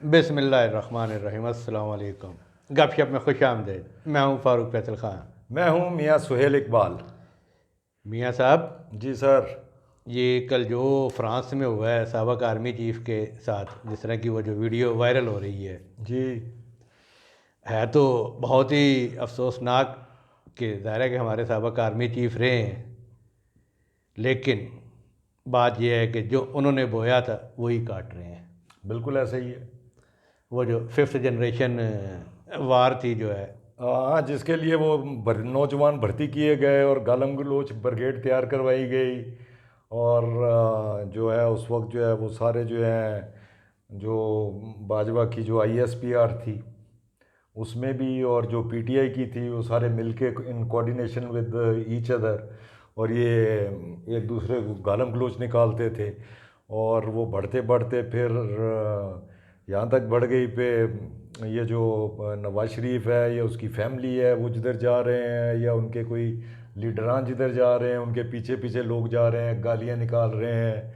बिस्मिल्लाहिर्रहमानिर्रहीम। अस्सलाम वालेकुम। गपशप में खुश आमदेद। मैं हूँ फ़ारूक फैसल ख़ान। मैं हूँ मियाँ सुहेल इकबाल। मियाँ साहब, जी सर। ये कल जो फ्रांस में हुआ है साबिक़ आर्मी चीफ़ के साथ, जिस तरह की वो जो वीडियो वायरल हो रही जी। है तो बहुत ही अफसोसनाक कि ज़ाहिर है कि हमारे साबिक़ आर्मी चीफ़ रहे हैं, लेकिन बात यह है कि जो उन्होंने बोया था वही काट रहे हैं। बिल्कुल ऐसा ही है। वो जो फिफ्थ जनरेशन वार थी जो है, हाँ, जिसके लिए वो नौजवान भर्ती किए गए और गालम गलोच ब्रिगेड तैयार करवाई गई। और जो है उस वक्त जो है वो सारे जो है जो बाजवा की जो आईएसपीआर थी उसमें भी, और जो पीटीआई की थी, वो सारे मिलके in coordination with each other, और ये एक दूसरे को गालम गलोच निकालते थे। और वो बढ़ते बढ़ते फिर यहाँ तक बढ़ गई पे ये जो नवाज शरीफ है या उसकी फैमिली है वो जिधर जा रहे हैं, या उनके कोई लीडरान जिधर जा रहे हैं उनके पीछे पीछे लोग जा रहे हैं, गालियाँ निकाल रहे हैं,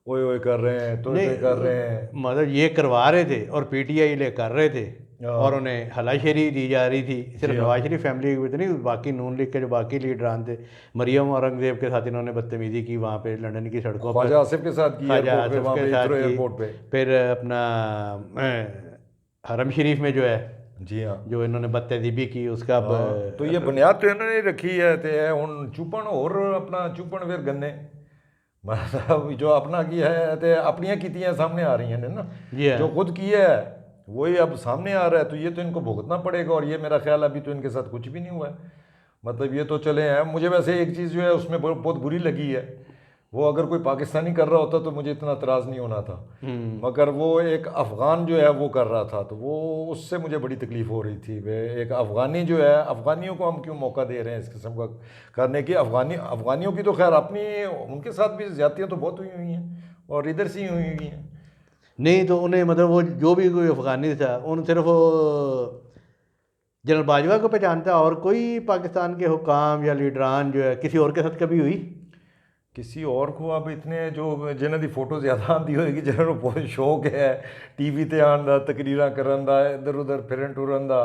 ओए ओए कर रहे हैं, तोय तोय कर रहे हैं। मतलब ये करवा रहे थे और पीटीआई ले कर रहे थे, और हाँ, उन्हें हलाशेरी दी जा रही थी। जी सिर्फ हाँ। नवाज शरीफ फैमिली की नहीं, बाकी नून लीग के जो बाकी लीडरान थे, मरियम औरंगजेब के साथ इन्होंने बदतमीज़ी की वहाँ पे लंदन की सड़कों पर, ख्वाजा आसिफ के साथ की ख्वाजा एयरपोर्ट पे, आसिफ वहाँ के पे साथ हिथरो की। एयरपोर्ट पे। फिर अपना हरम शरीफ में जो है, जी हाँ। जो इन्होंने बदतमीज़ी की उसका अब हाँ, तो ये बुनियाद तो इन्होंने रखी है ते हुन चुपन और अपना चुपन फिर गन्ने, मतलब जो अपना किया है ते अपनियां कीतियां सामने आ रही हैं ना। जी हाँ। जो खुद किया है वही अब सामने आ रहा है, तो ये तो इनको भुगतना पड़ेगा। और ये मेरा ख्याल अभी तो इनके साथ कुछ भी नहीं हुआ है, मतलब ये तो चले हैं। मुझे वैसे एक चीज़ जो है उसमें बहुत बुरी लगी है, वो अगर कोई पाकिस्तानी कर रहा होता तो मुझे इतना एतराज़ नहीं होना था, मगर वो एक अफ़गान जो है वो कर रहा था, तो वो उससे मुझे बड़ी तकलीफ़ हो रही थी। वे एक अफ़गानी जो है, अफ़गानियों को हम क्यों मौका दे रहे हैं इस किस्म का करने की। अफ़गानियों की तो खैर अपनी, उनके साथ भी ज़्यादतियाँ तो बहुत हुई हुई हैं और इधर से ही हुई हुई हैं। नहीं तो उन्हें मतलब वो जो भी कोई अफ़गानी था, उन सिर्फ वो जनरल बाजवा को पहचानता है, और कोई पाकिस्तान के हुकाम या लीडरान जो है किसी और के साथ कभी हुई? किसी और को अब इतने जो जिन्हों की फोटो ज़्यादा आती होगी, जिन्होंने बहुत शौक है टीवी ते आने का, तकरीर करन का, इधर उधर फिरन टुरन का,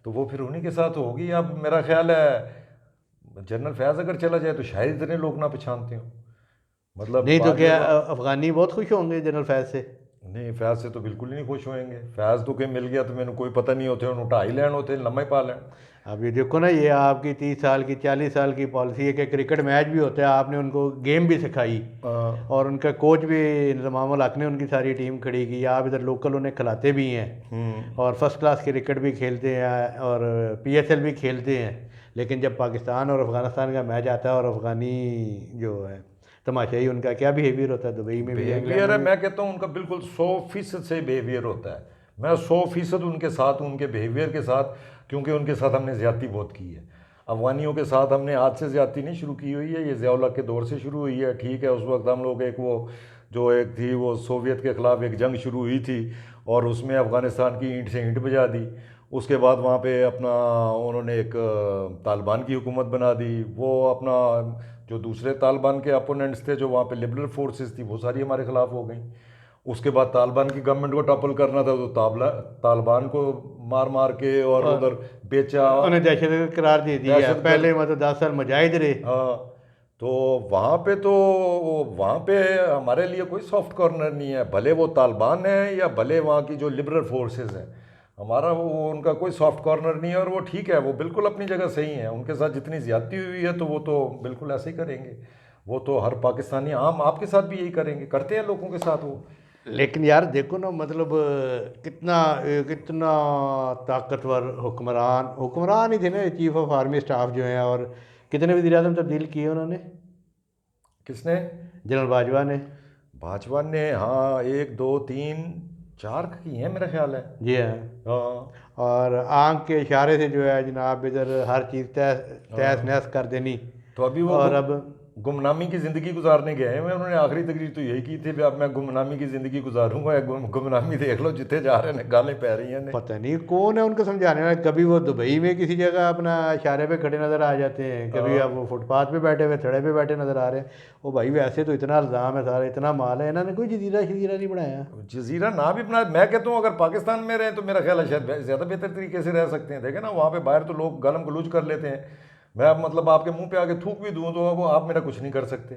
तो वो फिर उन्हीं के साथ होगी। अब मेरा ख्याल है जनरल फैज़ अगर चला जाए तो शायद इतने लोग ना पहचानते हो, मतलब नहीं तो क्या बाजवा। अफ़गानी बहुत खुश होंगे जनरल फैज़ से? नहीं, फैज़ से तो बिल्कुल ही नहीं खुश होएंगे। फैज़ तो कहीं मिल गया तो मैंने कोई पता नहीं होते, उन्होंने ढाई लैन होते लम्बे पा लैन। अब ये देखो ना, ये आपकी 30 साल की 40 साल की पॉलिसी है कि क्रिकेट मैच भी होता है, आपने उनको गेम भी सिखाई, और उनका कोच भी इंतज़ामुल हक ने उनकी सारी टीम खड़ी की, आप इधर लोकल उन्हें खिलाते भी हैं और फर्स्ट क्लास क्रिकेट भी खेलते हैं और पीएसएल भी खेलते हैं। लेकिन जब पाकिस्तान और अफ़गानिस्तान का मैच आता है और अफ़गानी जो है तमाशाई, उनका क्या बिहेवियर होता है दुबई में भी, इंग्लैंड बिहेवियर में है, भी। मैं कहता हूँ उनका बिल्कुल 100% से बिहेवियर होता है। मैं 100% उनके साथ हूँ, उनके बिहेवियर के साथ, क्योंकि उनके साथ हमने ज़्यादती बहुत की है। अफगानियों के साथ हमने आज से ज़्यादती नहीं शुरू की हुई है, ये ज़िया-उल हक के दौर से शुरू हुई है। ठीक है, उस वक्त हम लोग एक वो जो एक थी वो सोवियत के ख़िलाफ़ एक जंग शुरू हुई थी, और उसमें अफ़गानिस्तान की ईंट से ईंट बजा दी। उसके बाद वहाँ पे अपना उन्होंने एक तालिबान की हुकूमत बना दी। वो अपना जो दूसरे तालिबान के अपोनेंट्स थे, जो वहाँ पे लिबरल फोर्सेस थी, वो सारी हमारे खिलाफ हो गई। उसके बाद तालिबान की गवर्नमेंट को टॉपल करना था, तो तालिबान को मार मार के और और उधर बेचा, उन्हें दहशतगर्द करार दे दिया, दहशतगर्द। पहले मतलब 10 साल मुजाहिद रहे। हाँ, तो वहाँ पे तो वहाँ पे हमारे लिए कोई सॉफ्ट कॉर्नर नहीं है, भले वो तालिबान है या भले वहाँ की जो लिबरल फोर्सेस हैं। हमारा वो उनका कोई सॉफ्ट कॉर्नर नहीं है, और वो ठीक है, वो बिल्कुल अपनी जगह सही है। उनके साथ जितनी ज़्यादती हुई है तो वो तो बिल्कुल ऐसे ही करेंगे। वो तो हर पाकिस्तानी आम आपके साथ भी यही करेंगे, करते हैं लोगों के साथ वो। लेकिन यार देखो ना, मतलब कितना कितना ताकतवर हुक्मरान हुक्मरान ही थे ना, चीफ ऑफ आर्मी स्टाफ जो हैं, और कितने वज़ीर आज़म तब्दील किए उन्होंने, किसने? जनरल बाजवा ने। भाजपा ने, हाँ, एक दो तीन चार की है मेरा ख्याल है। जी हाँ। हाँ। और आंख के इशारे से जो है जनाब इधर हर चीज़ तहस हाँ, तहस नहस कर देनी। तो अभी और अब गुमनामी की ज़िंदगी गुजारने गए हैं। मैं उन्होंने आखिरी तकरीर तो यही की थी भी अब मैं गुमनामी की ज़िंदगी गुजारूंगा। गुमनामी देख लो जितने जा रहे हैं गालें पै रही हैं। पता नहीं कौन है उनको समझाने वाला। कभी वो दुबई में किसी जगह अपना इशारे पे खड़े नज़र आ जाते हैं, कभी अब वो फुटपाथ पे बैठे हुए सड़क पे बैठे नज़र आ रहे हैं। वो भाई वैसे तो इतना इल्ज़ाम है, सारा इतना माल है, इन्होंने कोई जजीरा शजीरा नहीं बनाया। जजीरा ना भी बना, मैं कहता हूँ अगर पाकिस्तान में रहें तो मेरा ख्याल है शायद ज़्यादा बेहतर तरीके से रह सकते हैं। देखें ना वहाँ पे बाहर तो लोग गालम गलूज कर लेते हैं। मैं अब मतलब आपके मुंह पे आके थूक भी दूँ तो वो आप मेरा कुछ नहीं कर सकते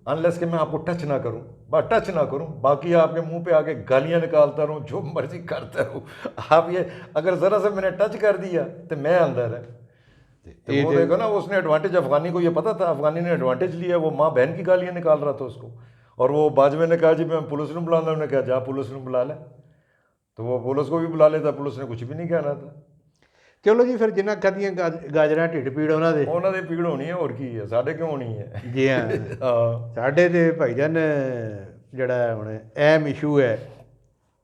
अनलेस कि मैं आपको टच ना करूं, बस टच ना करूं, बाकी आपके मुंह पे आके गालियां निकालता रहूं, जो मर्जी करता रहूं। आप ये अगर ज़रा से मैंने टच कर दिया तो मैं अंदर है। तो वो देखो ना उसने एडवांटेज, अफगानी को ये पता था, अफगानी ने एडवांटेज लिया, वो माँ बहन की गालियां निकाल रहा था उसको। और वो बाजवे ने कहा जी मैं पुलिस ने बुलाना, उन्होंने कहा जा पुलिस ने बुला ले। तो वो पुलिस को भी बुला लेता, पुलिस ने कुछ भी नहीं कहना था। चलो जी फिर जिन्हें खादियां गाजर ढिड पीड़ उन्होंने पीड़ होनी है और की है, साढ़े क्यों होनी है। जी हाँ हाँ साढ़े तो भाईजान जड़ा हुण अहम इशू है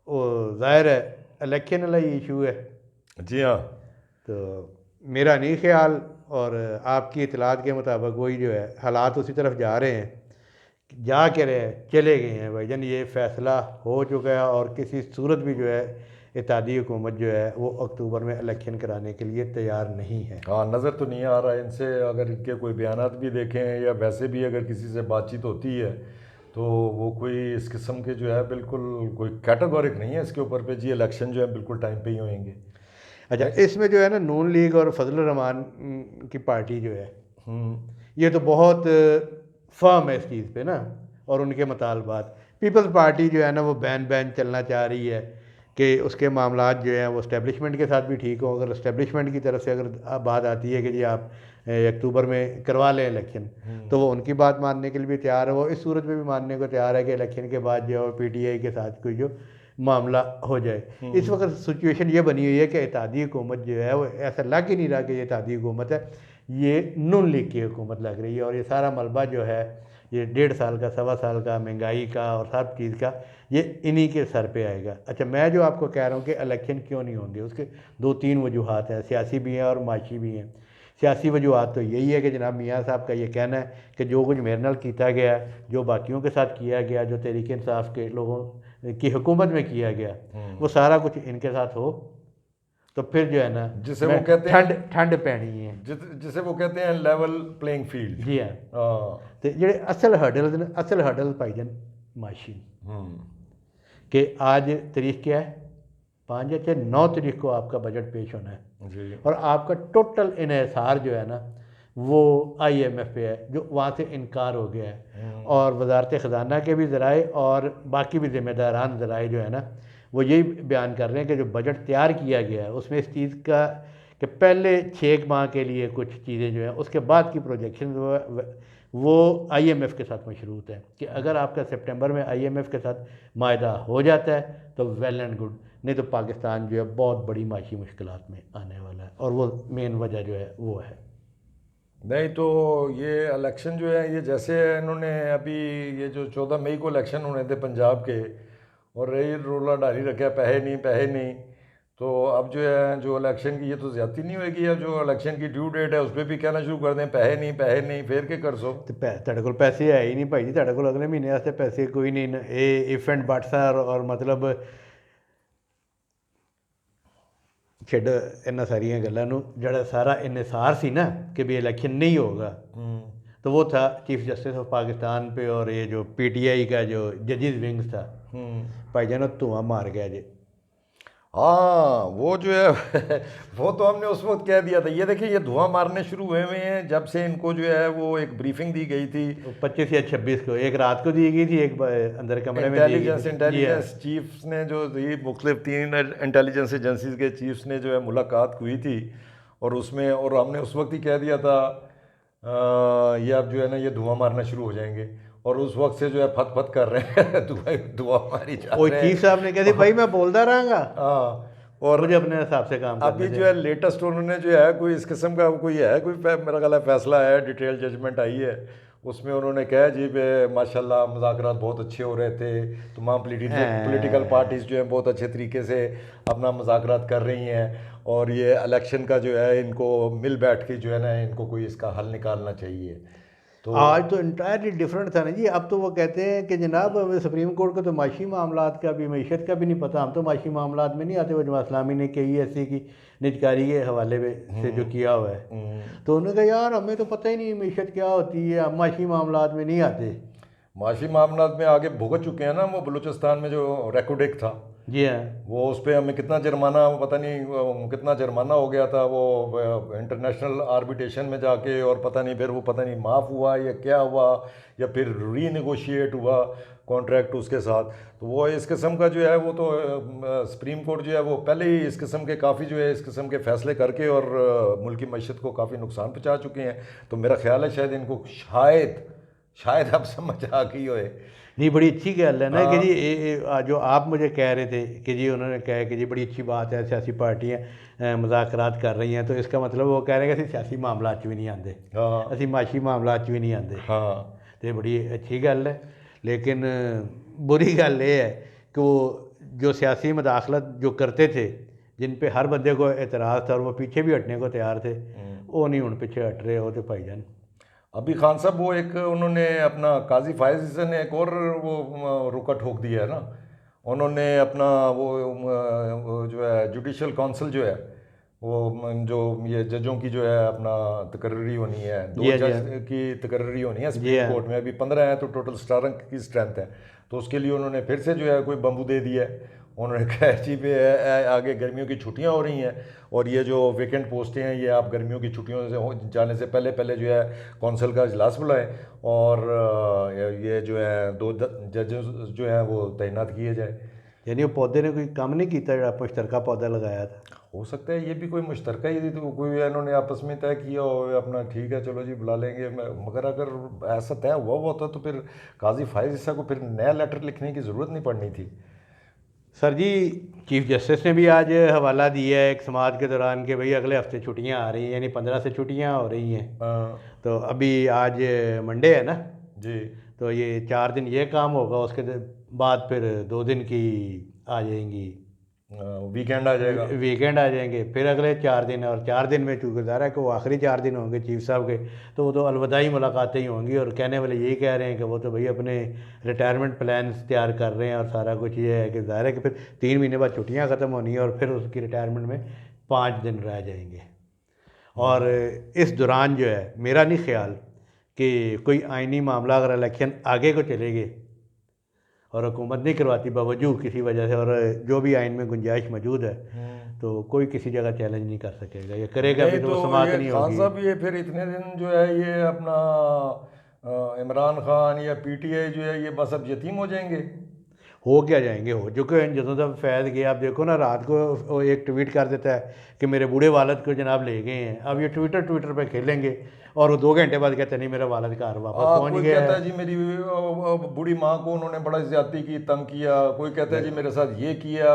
वो जाहिर है इलेक्शन वाला ही इशू है। जी हाँ। तो मेरा नहीं ख्याल और आपकी इतलात के मुताबिक वही जो है हालात उसी तरफ जा रहे हैं, जा के रहे चले गए हैं भाईजान। ये फ़ैसला हो चुका है और किसी सूरत भी जो है इत्तेहादी हुकूमत जो है वो अक्टूबर में इलेक्शन कराने के लिए तैयार नहीं है। हाँ नज़र तो नहीं आ रहा है इनसे, अगर इनके कोई बयानात भी देखें या वैसे भी अगर किसी से बातचीत होती है तो वो कोई इस किस्म के जो है बिल्कुल कोई कैटेगोरिक नहीं है इसके ऊपर पे जी इलेक्शन जो है बिल्कुल टाइम पे ही होंगे। अच्छा इसमें जो है ना नून लीग और फजल रहमान की पार्टी जो है ये तो बहुत फर्म है इस चीज़ पे ना, और उनके मुतालबात। पीपल्स पार्टी जो है ना वो बैन बैन चलना चाह रही है कि उसके मामलात जो हैं वो इस्टेब्लिशमेंट के साथ भी ठीक हो। अगर इस्टेब्लिशमेंट की तरफ से अगर बात आती है कि जी आप अक्टूबर में करवा लें इलेक्शन, तो वो उनकी बात मानने के लिए भी तैयार है। वो इस सूरत में भी मानने को तैयार है कि इलेक्शन के बाद जो है PTI के साथ कोई जो मामला हो जाए। इस वक्त सिचुएशन ये बनी हुई है कि इत्तेहादी हुकूमत जो है वो ऐसा लग ही नहीं रहा कि ये इत्तेहादी हुकूमत है, ये नून लीग की हुकूमत लग रही है। और ये सारा मलबा जो है ये 1.5 साल का, 1.25 साल का, महंगाई का और सब चीज़ का, ये इन्हीं के सर पे आएगा। अच्छा मैं जो आपको कह रहा हूँ कि इलेक्शन क्यों नहीं होंगे, उसके 2-3 वजूहात हैं, सियासी भी हैं और माशी भी हैं। सियासी वजूहात तो यही है कि जनाब मियाँ साहब का ये कहना है कि जो कुछ मेरे नाल किया गया, जो बाकियों के साथ किया गया, जो तहरीक इंसाफ के लोगों की हुकूमत में किया गया, वो सारा कुछ इनके साथ हो तो फिर जो है ना जिसे वो कहते हैं ठंड पैनी है, जिसे वो कहते हैं लेवल प्लेइंग फील्ड। जी हाँ। तो जो असल हर्डल भाईजान माशी कि आज तारीख क्या है, 5 या 9 तारीख को आपका बजट पेश होना है जी। और आपका टोटल इन्हिसार जो है ना वो IMF पे है, जो वहाँ से इनकार हो गया है। और वजारत ख़जाना के भी ज़राए और बाकी भी ज़िम्मेदारान ज़राए जो है ना वो यही बयान कर रहे हैं कि जो बजट तैयार किया गया है उसमें इस चीज़ का कि पहले 6 माह के लिए कुछ चीज़ें जो हैं, उसके बाद की प्रोजेक्शन वो IMF के साथ मशरूत है कि अगर आपका सितंबर में IMF के साथ मायदा हो जाता है तो वेल एंड गुड, नहीं तो पाकिस्तान जो है बहुत बड़ी माशी मुश्किलात में आने वाला है। और वो मेन वजह जो है वो है। नहीं तो ये इलेक्शन जो है ये जैसे इन्होंने अभी ये जो 14 मई को इलेक्शन होने थे पंजाब के, और रही रोला डाली रखा पैसे नहीं, तो अब जो है जो इलेक्शन की ये तो ज़्यादती नहीं होगी, या जो इलेक्शन की ड्यू डेट है उस पर भी कहना शुरू कर दें पैसे नहीं फिर के कर सो। तो तेरे को पैसे है ही नहीं भाई जी, तेरे को अगले महीने वास्ते पैसे कोई नहीं। ये इफ एंड बट्स और मतलब ਛੱਡ ਇਹਨਾਂ ਸਾਰੀਆਂ ਗੱਲਾਂ ਨੂੰ। ਜਿਹੜਾ ਸਾਰਾ इन्हिसार सी ना कि भी इलेक्शन नहीं होगा, तो वो था चीफ जस्टिस ऑफ पाकिस्तान पे और ये जो PTI का जो जजेस विंग्स था भाईजान धुआं मार गया जी। हाँ वो जो है वो तो हमने उस वक्त कह दिया था। ये देखिए ये धुआं मारने शुरू हुए हुए हैं जब से इनको जो है वो एक ब्रीफिंग दी गई थी 25 या 26 को, एक रात को दी गई थी, एक अंदर कमरे में इंटेलिजेंस चीफ्स ने जो ये मुख्तलिफ 3 इंटेलिजेंस एजेंसीज के चीफ्स ने जो है मुलाकात हुई थी, और उसमें और हमने उस वक्त ही कह दिया था ये अब जो है ना ये धुआं मारना शुरू हो जाएंगे, और उस वक्त से जो है फत फत कर रहे हैं दुआ मारी जा रहे हैं। चीफ साहब ने कह दी भाई मैं बोलता रहूँगा, हाँ, और मुझे अपने हिसाब से काम अभी जो है लेटेस्ट उन्होंने जो है कोई इस किस्म का कोई है कोई मेरा ख्याल है फैसला है, डिटेल जजमेंट आई है, उसमें उन्होंने कहा जी बे माशाल्लाह मुज़ाकरात बहुत अच्छे हो रहे थे, तमाम पॉलिटिकल पार्टीज़ जो है बहुत अच्छे तरीके से अपना मुज़ाकरात कर रही हैं, और ये इलेक्शन का जो है इनको मिल बैठ के जो है ना इनको कोई इसका हल निकालना चाहिए। आज तो इंटायरली डिफरेंट था ना जी। अब तो वो कहते हैं कि जनाब हमें सुप्रीम कोर्ट को तो माशी मामलात का भी, मीशत का भी नहीं पता, हम तो माशी मामलात में नहीं आते। वो जमात इस्लामी ने KESC की निजकारी के हवाले से जो किया हुआ है, तो उन्होंने कहा यार हमें तो पता ही नहीं मीशत क्या होती है, हम माशी मामलात में नहीं आते। माशी मामलात में आगे भुगत चुके हैं ना, वो बलूचिस्तान में जो रेकोडेक था, जी हाँ। वो उस पर हमें कितना जुर्माना, पता नहीं कितना जुर्माना हो गया था वो इंटरनेशनल आर्बिट्रेशन में जाके, और पता नहीं फिर वो पता नहीं माफ़ हुआ या क्या हुआ, या फिर रीनेगोशिएट हुआ कॉन्ट्रैक्ट उसके साथ। तो वो इस किस्म का जो है वो तो सुप्रीम कोर्ट जो है वो पहले ही इस किस्म के काफ़ी जो है इस किस्म के फैसले करके और मुल्की मईशत को काफ़ी नुकसान पहुँचा चुके हैं। तो मेरा ख्याल है शायद इनको शायद अब समझ आ गई होए। नहीं, बड़ी अच्छी गल है ना कि जी जो आप मुझे कह रहे थे कि जी उन्होंने कहा कि जी बड़ी अच्छी बात है सियासी पार्टियां मुज़ाकरात कर रही हैं, तो इसका मतलब वो कह रहे हैं कि सियासी मामला च भी नहीं आते, असी माशी मामला च भी नहीं आते। हाँ, तो बड़ी अच्छी गल है। लेकिन बुरी गल ये है कि वो जो सियासी मदाखलत जो करते थे, जिन पे हर बंदे को एतराज़ था और वो पीछे भी हटने को तैयार थे, वो नहीं हुण पीछे हट रहे हो। तो भाईजान अभी खान साहब वो एक उन्होंने अपना काजी फायज ने एक और वो रुका ठोक दिया है ना, उन्होंने अपना वो जो है जुडिशल काउंसिल जो है वो जो ये जजों की जो है अपना तकर्री होनी है, जी 2 हाँ, जी जज हाँ, की तकर्री होनी है जी सुप्रीम हाँ। कोर्ट में। अभी 15 हैं तो टोटल 17 की स्ट्रेंथ है। तो उसके लिए उन्होंने फिर से जो है कोई बम्बू दे दिया है। उन्होंने कहा जी पे आगे गर्मियों की छुट्टियां हो रही हैं, और ये जो वेकेंट पोस्टें हैं ये आप गर्मियों की छुट्टियों से जाने से पहले पहले जो है कौंसिल का इजलास बुलाएं, और ये जो है 2 जजेस जो हैं वो तैनात किए जाए। यानी वो पौधे ने कोई काम नहीं किया जो मुश्तरका पौधा लगाया था। हो सकता है ये भी कोई मुश्तरका ही तो कोई इन्होंने आपस में तय किया हो अपना, ठीक है चलो जी बुला लेंगे। मगर अगर ऐसा तय हुआ होता तो फिर काजी फायज ईसा को फिर नया लेटर लिखने की ज़रूरत नहीं पड़नी थी। सर जी, चीफ जस्टिस ने भी आज हवाला दिया है एक समाअत के दौरान कि भाई अगले हफ्ते छुट्टियां आ रही हैं, यानी 15 से छुट्टियां हो रही हैं। तो अभी आज मंडे है ना, जी, तो ये 4 दिन ये काम होगा, उसके बाद फिर 2 दिन की आ जाएंगी, वीकेंड आ जाएगा। वीकेंड आ जाएंगे, फिर अगले 4 दिन। और 4 दिन में चूँकि ज़ाहिर है कि वो आखिरी 4 दिन होंगे चीफ साहब के, तो वो तो अलविदाई मुलाकातें ही होंगी। और कहने वाले यही कह रहे हैं कि वो तो भाई अपने रिटायरमेंट प्लान्स तैयार कर रहे हैं, और सारा कुछ ये है कि ज़ाहिर है कि फिर 3 महीने बाद छुट्टियाँ ख़त्म होनी है और फिर उसकी रिटायरमेंट में 5 दिन रह जाएंगे। और इस दौरान जो है मेरा नहीं ख्याल कि कोई आइनी मामला अगर इलेक्शन आगे को चले गए और हुकूमत नहीं करवाती बावजूद किसी वजह से, और जो भी आइन में गुंजाइश मौजूद है, तो कोई किसी जगह चैलेंज नहीं कर सकेगा। ये करेगा भी तो वो समाअत ये नहीं खान होगी। साहब ये फिर इतने दिन जो है ये अपना इमरान खान या पीटीआई जो है ये बस अब यतीम हो जाएंगे। हो क्या जाएंगे, हो चुके हैं। ਜਦੋਂ तक फैज़ गया, आप देखो ना रात को वो एक ट्वीट कर देता है कि मेरे बूढ़े वालद को जनाब ले गए हैं। अब ये ट्विटर पे खेलेंगे और वो 2 घंटे बाद कहते नहीं मेरा वालद घर वापस पहुंच कोई गया कहता है। है जी मेरी बूढ़ी माँ को उन्होंने बड़ा ज्यादती की, तंग किया। कोई कहता है जी मेरे साथ ये किया।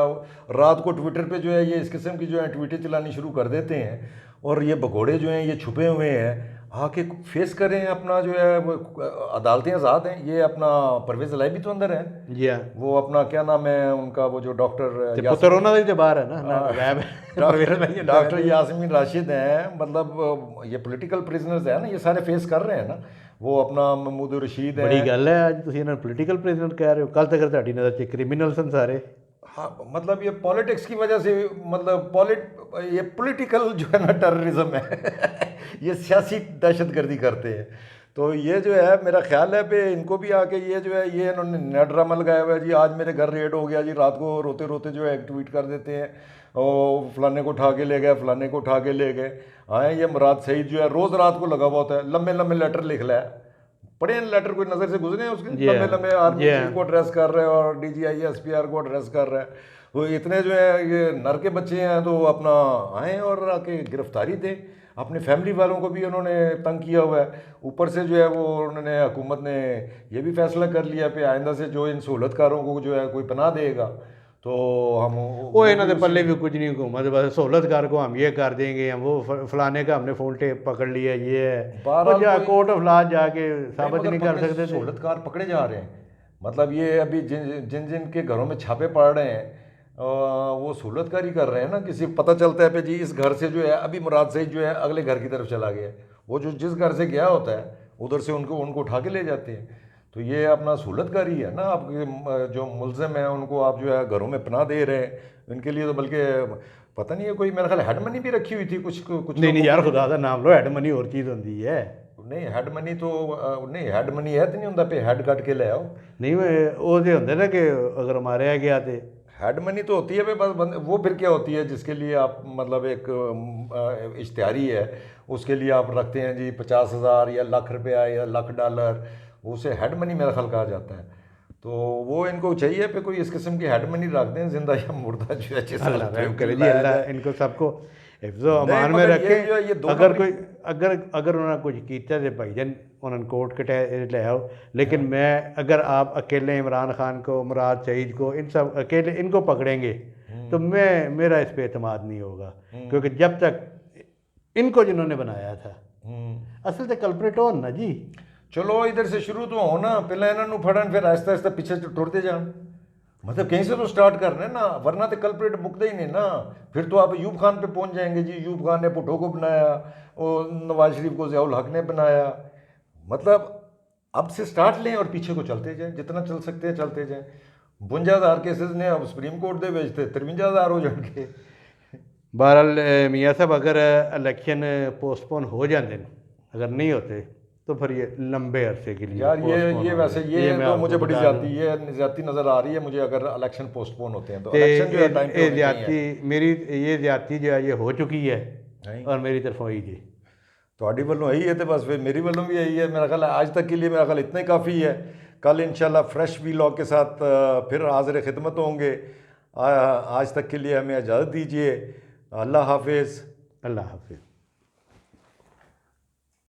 रात को ट्विटर पे जो है ये इस किस्म की जो है ट्वीटें चलानी शुरू कर देते हैं, और ये भगोड़े जो हैं ये छुपे हुए हैं, आके फेस करें अपना जो है वो अदालतें आज़ाद हैं। ये अपना परवेज़ इलाही भी तो अंदर है, जी हाँ, वो अपना क्या नाम है उनका, वो जो डॉक्टर पुत्र उन्होंने तो बाहर है ना रैब डॉक्टर यासमीन राशिद हैं, मतलब ये पॉलिटिकल प्रिजनर्स है ना, ये सारे फेस कर रहे हैं ना। वो अपना महमूद रशीद बड़ी है। गल है आज तुम इन्होंने पोलिटिकल प्रिजनर कह रहे हो, कल तक ਤੁਹਾਡੀ नज़र से क्रिमिनल सन सारे। हाँ, मतलब ये पॉलिटिक्स की वजह से, मतलब ये पॉलिटिकल जो है ना टेररिज्म है ये सियासी दहशतगर्दी करते हैं। तो ये जो है मेरा ख्याल है पे इनको भी आके ये जो है ये इन्होंने नया ड्रामा लगाया हुआ है जी। आज मेरे घर रेड हो गया जी, रात को रोते रोते जो है एक ट्वीट कर देते हैं, और फलाने को उठा के ले गए, फलाने को उठा के ले गए। हाँ, ये मुराद सईद जो है रोज़ रात को लगा हुआ होता है, लंबे लंबे लेटर लिख रहा है। पढ़े लेटर कोई नज़र से गुजरे हैं उसके, लंबे लंबे आर्मी चीफ को एड्रेस कर रहे हैं और DGI SPR को एड्रेस कर रहे हैं। वो इतने जो है ये नर के बच्चे हैं, तो अपना आएँ और आके गिरफ्तारी दें। अपने फैमिली वालों को भी उन्होंने तंग किया हुआ है। ऊपर से जो है वो उन्होंने हुकूमत ने ये भी फैसला कर लिया कि आइंदा से जो इन सहूलतकारों को जो है कोई पनाह देगा तो हम वो इन्हों के पल्ले भी कुछ नहीं, हुकूमत बस सहूलतकार को हम ये कर देंगे, हम वो फलाने का हमने फ़ोन टेप पकड़ लिया, ये है कोर्ट ऑफ लॉ जाके साबित नहीं कर सकते थे। सहूलतकार पकड़े जा रहे हैं। मतलब ये अभी जिन जिन के घरों में छापे पड़ रहे हैं वो सहूलतकारी कर रहे हैं ना। किसी पता चलता है पे जी इस घर से जो है अभी मुराद सईद जो है अगले घर की तरफ चला गया, वो जो जिस घर से गया होता है उधर से उनको उनको उठा के ले जाते हैं। तो ये अपना सहूलतकारी है ना, आपके जो मुलजिम हैं उनको आप जो है घरों में पनाह दे रहे हैं, इनके लिए तो बल्कि पता नहीं है कोई, मेरे ख्याल हेड मनी भी रखी हुई थी कुछ नहीं नहीं यार, खुदा दा नाम लो, हेड मनी और चीज़ होती है। नहीं हेड मनी तो नहीं, हेड मनी है तो नहीं होंगे पे हेड कट के ले आओ। नहीं वो जो होंगे ना कि अगर मारे गया तो हेड मनी तो होती है भाई, बस वो फिर क्या होती है जिसके लिए आप मतलब एक इश्तिहारी है, उसके लिए आप रखते हैं जी 50,000 या लाख रुपया या लाख डॉलर, उसे हेड मनी मेरा ख्याल कहा जाता है। तो वो इनको चाहिए पे कोई इस किस्म की हेड मनी रख दें, जिंदा या मुर्दा जो है अल्लाह रहम करे जी, अल्लाह इनको सबको हिफ्ज़ो अमान में मगर रखे। ये दोनों अगर कोई अगर अगर उन्होंने कुछ किया तो भाईजान उन्होंने कोर्ट कटे ले आओ, लेकिन मैं अगर आप अकेले इमरान खान को, मुराद सईद को, इन सब अकेले इनको पकड़ेंगे तो मेरा इस पर एतमाद नहीं होगा, क्योंकि जब तक इनको जिन्होंने बनाया था असल तो कल्प्रिट हो ना जी। चलो इधर से शुरू तो हो ना, पहले इन्होंने फड़न फिर आहिस्ता आहिस्ता पीछे टुरते जान, मतलब कहीं से तो स्टार्ट करना है ना, वरना तो कल्प्रिट मुकते ही नहीं ना। फिर तो आप यूब खान पे पहुंच जाएंगे जी, यूब खान ने भुट्टो को बनाया, और नवाज शरीफ को ज़ियाउल हक ने बनाया, मतलब अब से स्टार्ट लें और पीछे को चलते जाएं, जितना चल सकते हैं चलते जाएं। 52,000 केसेस ने अब सुप्रीम कोर्ट दे भेजते 53,000 हो जाएंगे। बहरहाल मियाँ साहब, अगर इलेक्शन पोस्टपोन हो जाते हैं, अगर नहीं होते तो फिर ये लंबे अरसे के लिए यार ये वैसे ये मैं तो आपको मुझे बड़ी बता दूं। ज्यादती नज़र आ रही है मुझे, अगर इलेक्शन पोस्टपोन होते हैं तो इलेक्शन जो है टाइम पे होनी चाहिए। मेरी ये ज्यादती जो है ये हो चुकी है, नहीं और मेरी तरफों ही जी थोड़ी वालों यही है, तो बस फिर मेरी वालों भी यही है। मेरा ख्याल है आज तक के लिए मेरा ख्याल इतना ही काफ़ी है। कल इंशाल्लाह फ्रेश वीलॉग के साथ फिर हाजिर खिदमत होंगे। आज तक के लिए हमें इजाज़त दीजिए। अल्लाह हाफिज़। अल्लाह हाफिज़।